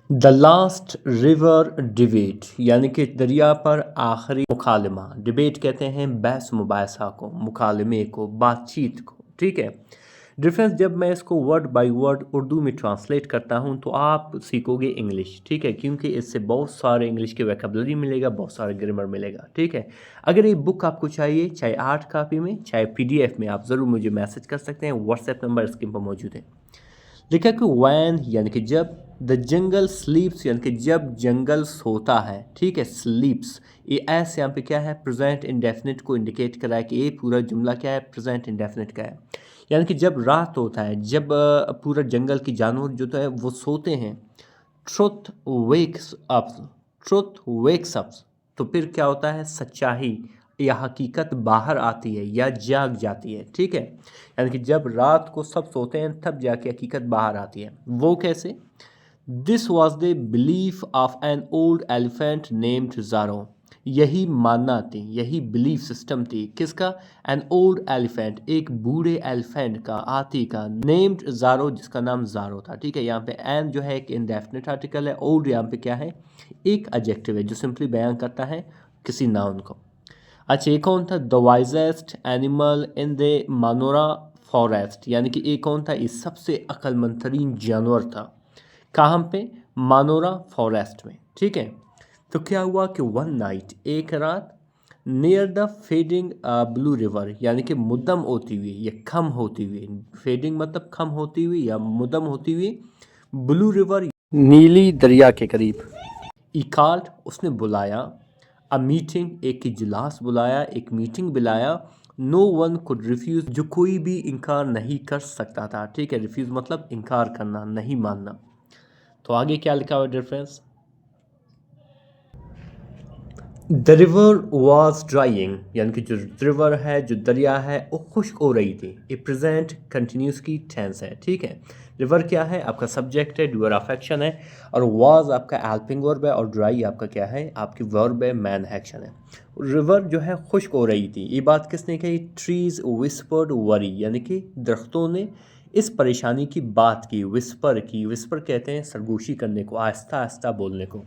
The last river debate यानी कि दरिया पर आखिरी मुकालमा। डिबेट कहते हैं बहस मुबासा को, मुकालमे को, बातचीत को। ठीक है। डिफरेंस जब मैं इसको वर्ड बाय वर्ड उर्दू में ट्रांसलेट करता हूँ तो आप सीखोगे इंग्लिश। ठीक है, क्योंकि इससे बहुत सारे इंग्लिश के वोकैबुलरी मिलेगा, बहुत सारा ग्रामर मिलेगा। ठीक है। अगर ये बुक आपको चाहिए, चाहे हार्ड कॉपी में चाहे PDF में, आप ज़रूर मुझे मैसेज कर सकते हैं। व्हाट्सएप नंबर स्क्रीन पर मौजूद है। लिखा कि वैन यानी कि जब, द जंगल स्लीप्स यानी कि जब जंगल सोता है। ठीक है, स्लीप्स, ये एस यहाँ पे क्या है, प्रेजेंट इंडेफिनिट को इंडिकेट कर रहा है कि ये पूरा जुमला क्या है, प्रेजेंट इंडेफिनिट का है। यानी कि जब रात होता है, जब पूरा जंगल के जानवर जो तो है वो सोते हैं, truth wakes up, truth wakes up, तो फिर क्या होता है, सच्चाई या हकीकत बाहर आती है या जाग जाती है। ठीक है, यानी कि जब रात को सब सोते हैं तब जाके हकीकत बाहर आती है। वो कैसे? This was the belief of an old elephant named Zaro. यही मानना थी, यही बिलीफ सिस्टम थी किसका? एन ओल्ड एलिफेंट, एक बूढ़े एलिफेंट का, हाथी का, नेम्ड ज़ारो, जिसका नाम ज़ारो था। ठीक है, यहाँ पे एन जो है एक इंडेफिनिट आर्टिकल है, ओल्ड यहाँ पे क्या है, एक एडजेक्टिव है जो सिंपली बयान करता है किसी नाउन को। अच्छा, एक कौन था? The wisest animal in the Manora forest, यानी कि एक कौन था, इस सबसे अक्लमंद तरीन जानवर था। कहाँ पे? मानोरा फॉरेस्ट में। ठीक है। तो क्या हुआ कि वन नाइट, एक रात, near the fading blue river, यानी कि मुद्दम होती हुई या कम होती हुई, फेडिंग मतलब कम होती हुई या मुद्दम होती हुई, ब्लू रिवर नीली दरिया के करीब। ई कॉल्ड, उसने बुलाया, अ मीटिंग, एक इजलास बुलाया, एक मीटिंग बुलाया। नो वन कुड रिफ्यूज़, जो कोई भी इनकार नहीं कर सकता था। ठीक है, रिफ्यूज़ मतलब इनकार करना, नहीं मानना। तो आगे क्या लिखा हुआ difference? The river was drawing, यानी कि जो रिवर है, जो दरिया है, वो खुश्क हो रही थी। ये प्रेजेंट कंटिन्यूस की टेंस है। ठीक है, रिवर क्या है, आपका सब्जेक्ट है, डूअर ऑफ एक्शन है, और वॉज आपका हेल्पिंग वर्ब है, और ड्राई आपका क्या है, आपकी वर्ब है, मैन एक्शन है। रिवर जो है खुश्क हो रही थी। ये बात किसने कही? ट्रीज विस्पर्ड वरी, यानी कि दरख्तों ने इस परेशानी की बात की, विस्पर की। विस्पर कहते हैं सरगोशी करने को, आहिस्ता आहिस्ता बोलने को।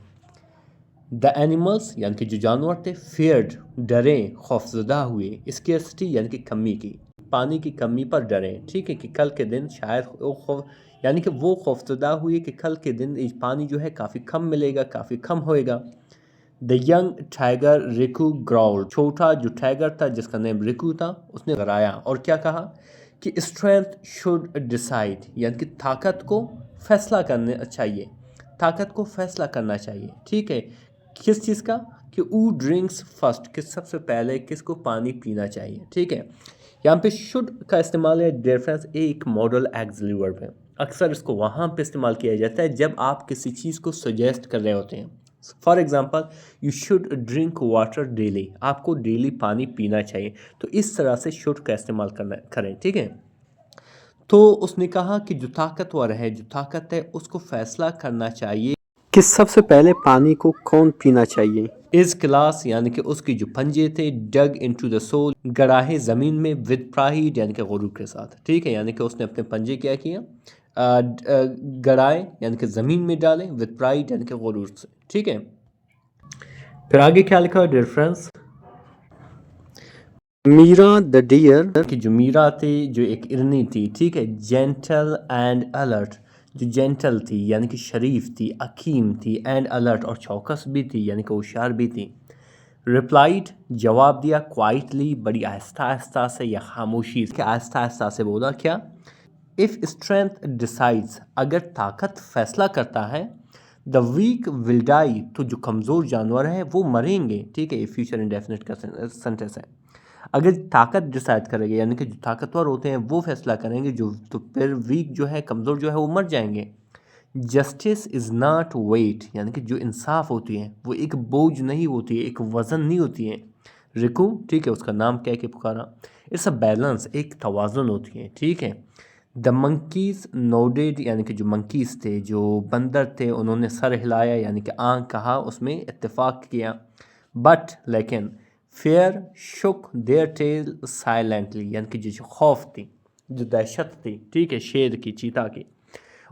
द एनिमल्स यानी कि जो जानवर थे, फेयर्ड, डरे, खौफजदा हुए, स्केर्सिटी यानी कि कमी की, पानी की कमी पर डरे। ठीक है, कि कल के दिन शायद यानी कि वो खौफजदा हुए कि कल के दिन पानी जो है काफ़ी कम मिलेगा, काफ़ी कम होएगा। द यंग टाइगर रिकू ग्राउल्ड, छोटा जो टाइगर था जिसका नेम रिकू था, उसने गराया और क्या कहा कि स्ट्रेंथ शुड डिसाइड, यानी कि ताकत को फैसला करना चाहिए, ताकत को फैसला करना चाहिए। ठीक है, किस चीज़ का? कि ऊ ड्रिंक्स फर्स्ट, किस सबसे पहले किसको पानी पीना चाहिए। ठीक है, यहाँ पे शुड का इस्तेमाल है, डियर फ्रेंड्स, एक मॉडल एक्सिलरी वर्ब है। अक्सर इसको वहाँ पे इस्तेमाल किया जाता है जब आप किसी चीज़ को सजेस्ट कर रहे होते हैं। For example, you should drink water daily, आपको डेली पानी पीना चाहिए। तो इस तरह से शुड का इस्तेमाल करना करें। ठीक है, तो उसने कहा कि जो ताकतवर है, जो ताकत है, उसको फैसला करना चाहिए कि सबसे पहले पानी को कौन पीना चाहिए। इस क्लास यानी कि उसकी जो पंजे थे, डग इनटू द सोल, गड़ाहे ज़मीन में, विद प्राइड यानी कि गुरूर के साथ। ठीक है, यानी कि उसने अपने पंजे क्या किया, गड़ाए यानी कि ज़मीन में डाले, विद प्राइड यानी कि गुरूर से। ठीक है, फिर आगे क्या लिखा है डिफरेंस? मीरा द डियर, कि जो मीरा थी, जो एक इरनी थी। ठीक है, जेंटल एंड अलर्ट, जो जेंटल थी यानी कि शरीफ थी, हकीम थी, एंड अलर्ट और चौकस भी थी, यानी कि होशियार भी थी। रिप्लाइड, जवाब दिया, क्वाइटली, बड़ी आहिस्ता आहिस्ता से या खामोशी से, आहिस्ता आहिस्ता से बोला क्या? इफ़ स्ट्रेंथ डिसाइड्स, अगर ताकत फैसला करता है, द वीक विल डाई, तो जो कमज़ोर जानवर है वो मरेंगे। ठीक है, ये फ्यूचर इंडेफिनिट का सेंटेंस है। अगर ताकत डिसाइड करेगी यानी कि जो ताकतवर होते हैं वो फैसला करेंगे, जो तो फिर वीक जो है, कमज़ोर जो है, वो मर जाएंगे। जस्टिस इज़ नॉट वेट, यानी कि जो इंसाफ होती है वो एक बोझ नहीं होती है, एक वज़न नहीं होती है। रिकू, ठीक है, उसका नाम कह के पुकारा। इट्स अ बैलेंस, एक तवाज़ुन होती है। ठीक है, द मंकीज़ नोडेड, यानी कि जो मंकीज़ थे, जो बंदर थे, उन्होंने सर हिलाया, यानी कि आँख कहा, उसमें इत्तेफाक किया। बट लेकिन, fear shook their tail silently, यानी कि जो खौफ थी, जो दहशत थी, ठीक है, शेर की, चीता की,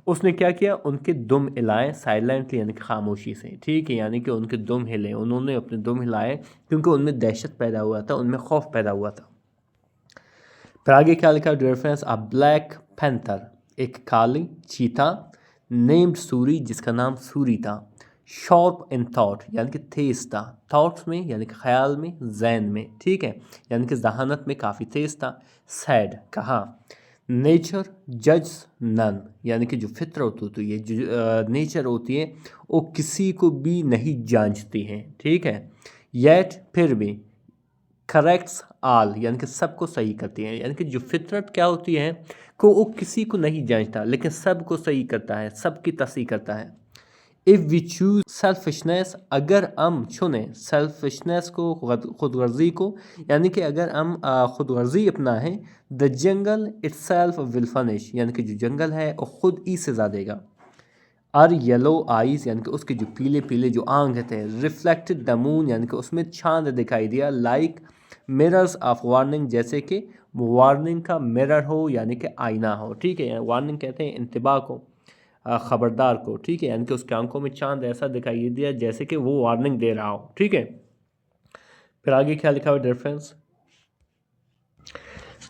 उसने क्या किया, उनके दुम हिलाए साइलेंटली यानी कि खामोशी से, ठीक है, यानी कि उनके दुम हिले, उन्होंने अपने दुम हिलाए क्योंकि उनमें दहशत पैदा हुआ था, उनमें खौफ पैदा हुआ था। फिर आगे क्या लिखा, रेफरेंस अ ब्लैक पैंथर, एक काली चीता, नेम्ड सूरी, जिसका नाम सूरी था, शॉर्प इन थॉट यानी कि तेज था, थॉट्स में यानी कि ख्याल में, जैन में, ठीक है, यानी कि जहानत में काफ़ी तेज था, सैड कहा, नेचर जज नन यानी कि जो फितरत होती है, जो नेचर होती है वो किसी को भी नहीं जांचती है, ठीक है, येट फिर भी, करेक्ट्स आल यानी कि सबको सही करती है, यानी कि जो फितरत क्या होती है को वो किसी को नहीं जांचता लेकिन सबको सही करता है, सबकी तस्हीह करता है। इफ़ वी चूज सेल्फिशनेस, अगर हम चुने सेल्फिशनेस को, खुदगर्जी को, यानी कि अगर हम खुदगर्जी अपनाएं, the jungle itself will finish यानी कि जो जंगल है वो खुद ही सजा देगा। आर येलो आइज़ यानी कि उसके जो पीले पीले जो आंख थे, रिफ्लेक्टेड द मून यानी कि उसमें चांद दिखाई दिया, लाइक मिरर्स ऑफ वार्निंग जैसे कि वार्निंग का मिरर हो यानी कि आईना हो, ठीक है, वार्निंग कहते हैं इंतबाह को, ख़बरदार को, ठीक है, यानी कि उसकी आंखों में चांद ऐसा दिखाई दिया जैसे कि वो वार्निंग दे रहा हो, ठीक है। फिर आगे क्या लिखा हुआ है रेफरेंस,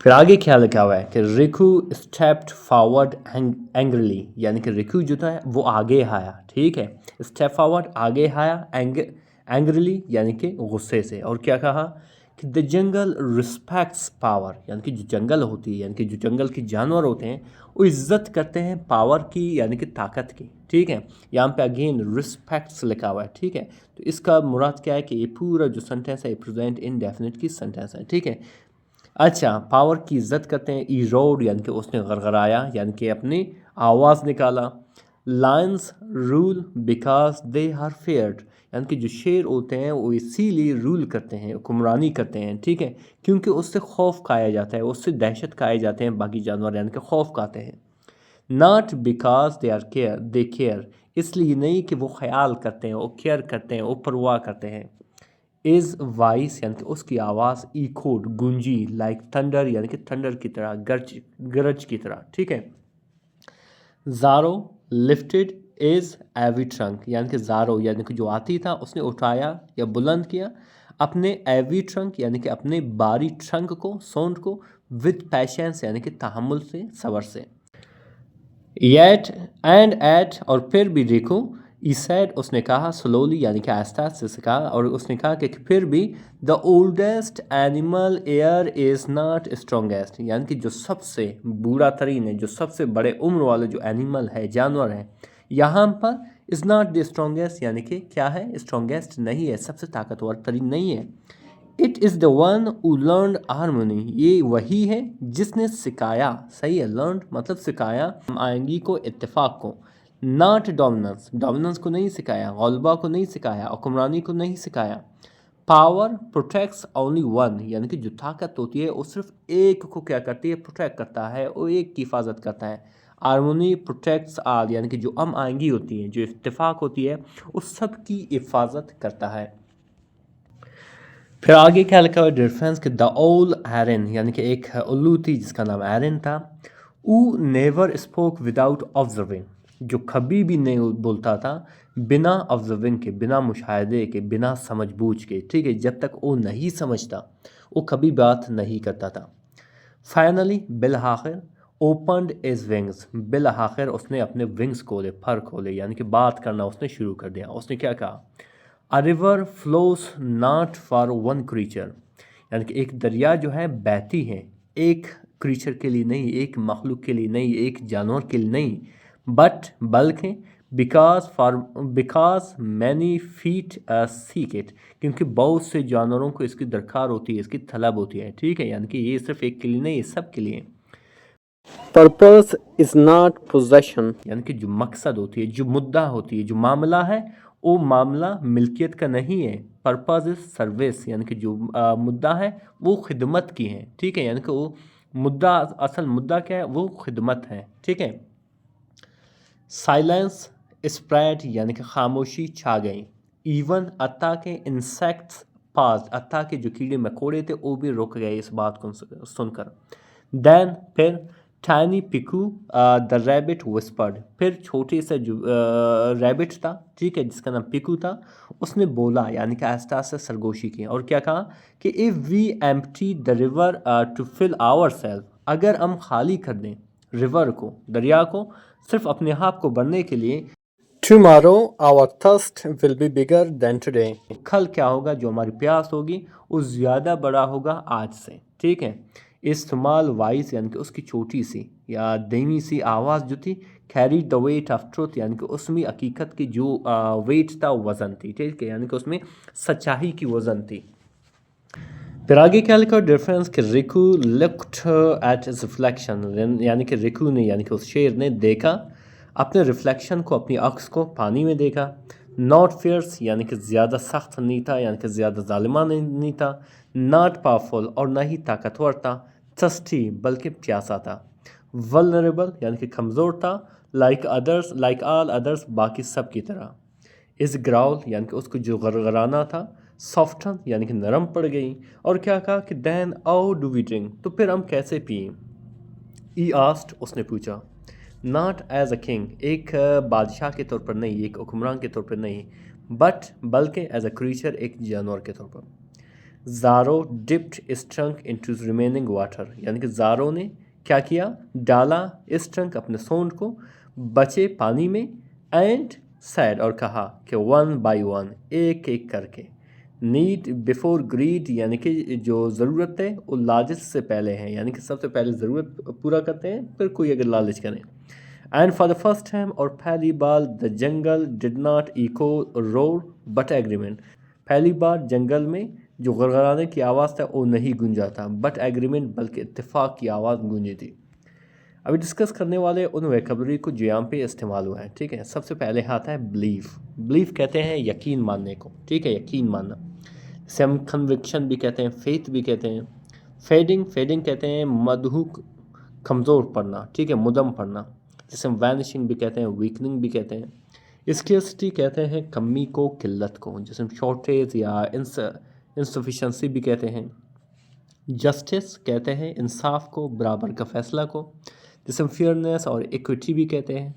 फिर आगे क्या लिखा हुआ है कि रिकू स्टेप्ड फॉरवर्ड एंग्रली यानी कि रिकू जो था वो आगे आया, ठीक है, स्टेप फॉरवर्ड आगे आया, एंग्रली यानी कि गुस्से से, और क्या कहा कि द जंगल रिस्पेक्ट्स पावर यानी कि जो जंगल होती है यानी कि जो जंगल के जानवर होते हैं वो इज्जत करते हैं पावर की यानी कि ताकत की, ठीक है, यहाँ पे अगेन रिस्पेक्ट्स लिखा हुआ है, ठीक है, तो इसका मुराद क्या है कि ये पूरा जो सेंटेंस है ये प्रेजेंट इंडेफिनिट की सेंटेंस है, ठीक है। अच्छा, पावर की इज्जत करते हैं, इरोड यानी कि उसने गड़गड़ाया यानी कि अपनी आवाज़ निकाला, lions rule because they are feared यानी कि जो शेर होते हैं वो इसीलिए रूल करते हैं, हुक्मरानी करते हैं, ठीक है, क्योंकि उससे खौफ खाया जाता है, उससे दहशत खाए जाते हैं बाकी जानवर यानी कि खौफ खाते हैं। Not because they are care, they care इसलिए नहीं कि वो ख्याल करते हैं, वो केयर करते हैं, वो परवाह करते हैं। इज़ वाइस यानी कि उसकी आवाज़ इकोड गूंजी, लाइक थंडर यानी कि थंडर की तरह, गरज की तरह, ठीक है। ज़ारो लिफ्टेड इज़ एवी ट्रंक यानी कि ज़ारो यानी कि जो हाथी था उसने उठाया या बुलंद किया अपने एवी ट्रंक यानी कि अपने बारी ट्रंक को, सोंड को, विद पैशंस यानी कि तहम्मुल से, सबर से। येट एंड एट और फिर भी देखो, ई सैड उसने कहा, स्लोली यानी कि आहिस्ता से कहा, और उसने कहा कि फिर भी the oldest animal air is not strongest यानी कि जो सबसे बूढ़ा तरीन है, जो सबसे बड़े उम्र वाले जो एनिमल है, जानवर है, यहाँ पर इज़ नॉट द स्ट्रॉन्गेस्ट यानी कि क्या है, स्ट्रॉन्गेस्ट नहीं है, सबसे ताकतवर तरीन नहीं है। It is the one who learn harmony, ये वही है जिसने सिखाया, सही है, लर्न मतलब सिखाया, आएंगी को, इत्तेफाक को, नॉट डोमिनेंस, डोमिनेंस को नहीं सिखाया, गलबा को नहीं सिखाया, हुक्मरानी को नहीं सिखाया। पावर प्रोटेक्ट्स ओनली वन यानी कि जो ताकत होती है वो सिर्फ एक को क्या करती है, प्रोटेक्ट करता है, वो एक की हिफाजत करता है। हारमोनी प्रोटेक्ट्स आल यानी कि जो आएंगी होती है, जो इत्तेफाक होती है, उस सब की हिफाजत करता है। फिर आगे क्या लिखा हुआ है डिफरेंस कि द ओल एरन यानी कि एक उल्लू थी जिसका नाम एरन था, ऊ नेवर स्पोक विदाउट ऑब्जर्विंग, जो कभी भी नहीं बोलता था बिना ऑब्जर्विंग के, बिना मुशाहदे के, बिना समझ बूझ के, ठीक है, जब तक वो नहीं समझता वो कभी बात नहीं करता था। फाइनली बिल आखिर ओपनड इज विंग्स, बिल आखिर उसने अपने विंग्स खोले, फर खोले यानी कि बात करना उसने शुरू कर दिया। उसने क्या कहा, a river flows not for one creature यानी कि एक दरिया जो है बहती है एक क्रीचर के लिए नहीं, एक मखलूक के लिए नहीं, एक जानवर के लिए नहीं, बट बल्कि because many feet seek it क्योंकि बहुत से जानवरों को इसकी दरकार होती है, इसकी तलब होती है, ठीक है, यानी कि ये सिर्फ एक के लिए नहीं, ये सब के लिए। पर्पस इज नॉट पोजेशन यानी कि जो मकसद होती है, जो मुद्दा होती है, जो मामला है वो मामला मिल्कियत का नहीं है। पर्पस इज सर्विस यानी कि जो मुद्दा है वो खिदमत की है, ठीक है, यानी कि वो मुद्दा, असल मुद्दा क्या है, वो खिदमत है, ठीक है। साइलेंस स्प्रेड यानी कि खामोशी छा गई, इवन अत्ता के इंसेक्ट्स पास, अत्ता के जो कीड़े मकोड़े थे वो भी रुक गए इस बात को सुनकर। देन फिर tiny Piku the rabbit whispered, फिर छोटे से जो रैबिट था, ठीक है, जिसका नाम पिकू था, उसने बोला यानी कि आहिस्ता से सरगोशी की और क्या कहा कि if we empty the river to fill our self, अगर हम खाली कर दें रिवर को, दरिया को, सिर्फ अपने आप को भरने के लिए, tomorrow our thirst will be bigger than today, कल क्या होगा, जो हमारी प्यास होगी वो ज़्यादा बड़ा होगा आज से, ठीक है। इस्तेमाल वाइस यानी कि उसकी छोटी सी या धीमी सी आवाज़ जो थी, carry the weight of truth यानी कि उसमें हकीकत की जो वेट था, वज़न थी, ठीक है, यानी कि उसमें सच्चाई की वज़न थी। फिर आगे क्या लिखा डिफरेंस कि Riku looked at is reflection, यानी कि रिकू ने यानी कि उस शेर ने देखा अपने रिफ्लेक्शन को, अपनी अक्स को पानी में देखा। नॉट फियर्स यानी कि ज़्यादा सख्त नहीं था, यानी कि ज़्यादा ज़ालिमाना नहीं था। नॉट पावरफुल और ना ही ताकतवर था। थर्स्टी बल्कि प्यासा था। वल्नरेबल यानी कि कमज़ोर था। Like others, like all others, बाकी सब की तरह। इस ग्राउल यानी कि उसको जो गरगराना था। सॉफ्टन यानी कि नरम पड़ गई। और क्या कहा कि दैन आउ डू वी ड्रिंक, तो फिर हम कैसे पिए। ई आस्ट उसने पूछा। नॉट एज अ किंग, एक बादशाह के तौर पर नहीं, एक हुक्मरान के तौर पर नहीं, बट बल्कि एज अ क्रीचर, एक जानवर के तौर पर। ज़ारो डिप्ड इस ट्रंक इनटू रिमेनिंग वाटर, यानी कि ज़ारो ने क्या किया, डाला इस ट्रंक अपने सोंड को बचे पानी में। एंड सैड और कहा कि वन बाय वन, एक एक करके। नीड बिफोर ग्रीड यानी कि जो ज़रूरत है वो लालच से पहले है, यानी कि सबसे पहले ज़रूरत पूरा करते हैं फिर कोई अगर लालच करें। And for the first time, और पहली बार, the jungle did not echo roar but agreement, पहली बार जंगल में जो गड़गड़ाने की आवाज़ था वो नहीं गूंजा था, बट एग्रीमेंट बल्कि इत्तेफाक की आवाज़ गूंजी थी। अभी डिस्कस करने वाले उन वैकेबलरी को जो यहाँ पे इस्तेमाल हुआ है, ठीक है। सबसे पहले आता है बिलीफ। बिलीफ कहते हैं यकीन मानने को, ठीक है, यकीन मानना। जैसे हम कन्विक्शन भी कहते हैं, फेथ भी कहते हैं। फेडिंग, फेडिंग कहते हैं मधुक, कमज़ोर पड़ना, ठीक है, मुदम पड़ना। जैसे हम वैनिशिंग भी कहते हैं, वीकनिंग भी कहते हैं। स्केर्सिटी कहते हैं कमी को, किल्लत को, जैसे हम शॉर्टेज या इंसफिशेंसी भी कहते हैं। जस्टिस कहते हैं इंसाफ को, बराबर का फैसला को, जैसे हम फेयरनेस और इक्विटी भी कहते हैं।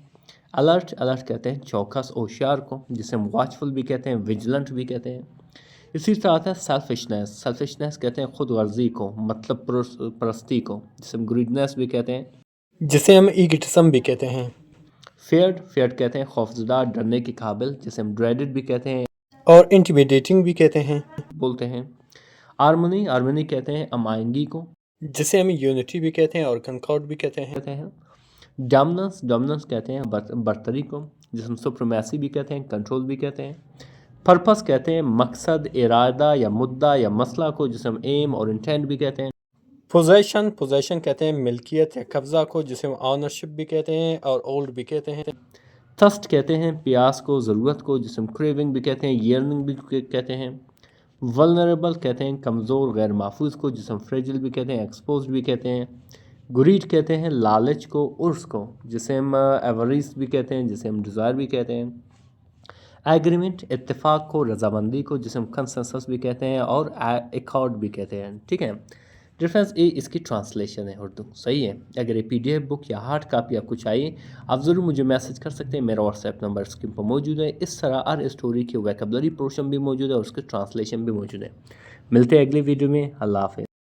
अलर्ट, अलर्ट कहते हैं चौकस, होशियार को, जिसे हम वॉचफुल भी कहते हैं, विजिलेंट भी कहते हैं। इसी तरह आता है सेल्फिशनेस। सेल्फिशनेस कहते हैं खुद गर्जी को, मतलब परस्ती को, जिसे हम ग्रीडनेस भी कहते हैं, जिसे हम ईगिटिज्म भी कहते हैं। फेयर्ड, फेयर्ड कहते हैं खौफजदा, डरने के काबिल, जिसे हम ड्रेडेड भी कहते हैं और इंटिमिडेटिंग भी कहते हैं, बोलते हैं। हार्मनी, हार्मनी कहते हैं अमायंगी को, जिसे हम यूनिटी भी कहते हैं और कंकॉर्ड भी कहते हैं। डोमिनेंस, डोमिनेंस कहते हैं बर्तरी को, जिसे हम सुप्रीमेसी भी कहते हैं, कंट्रोल भी कहते हैं। पर्पस कहते हैं मकसद, इरादा या मुद्दा या मसला को, जिसे हम एम और इंटेंट भी कहते हैं। पोजेशन, पोजेशन कहते हैं मिल्कियत या कब्ज़ा को, जिसे हम ऑनरशिप भी कहते हैं और ओल्ड भी कहते हैं। थर्स्ट कहते हैं प्यास को, ज़रूरत को, जिसे हम क्रेविंग भी कहते हैं, यर्निंग भी कहते हैं। वल्नरेबल कहते हैं कमज़ोर, गैर महफूज को, जिसे हम फ्रेजिल भी कहते हैं, एक्सपोज भी कहते हैं। गुरीड कहते हैं लालच को, उर्स को, जिसे हम एवरिस भी कहते हैं, जिसे हम डिज़ायर भी कहते हैं। एग्रीमेंट, इत्तेफाक को, रजामंदी को, जिसे हम कंसेंसस भी कहते हैं और एकॉर्ड भी कहते हैं, ठीक है। डिफरेंस ए इसकी ट्रांसलेशन है उर्दू, सही है। अगर ये PDF बुक या हार्ड कापी आपको चाहिए, आप ज़रूर मुझे मैसेज कर सकते हैं। मेरा व्हाट्सएप नंबर स्क्रीन पर मौजूद है। इस तरह हर स्टोरी की वैकेबलरी पोर्शन भी मौजूद है और उसकी ट्रांसलेशन भी मौजूद है। मिलते हैं अगली वीडियो में। अल्लाह हाफ़िज़।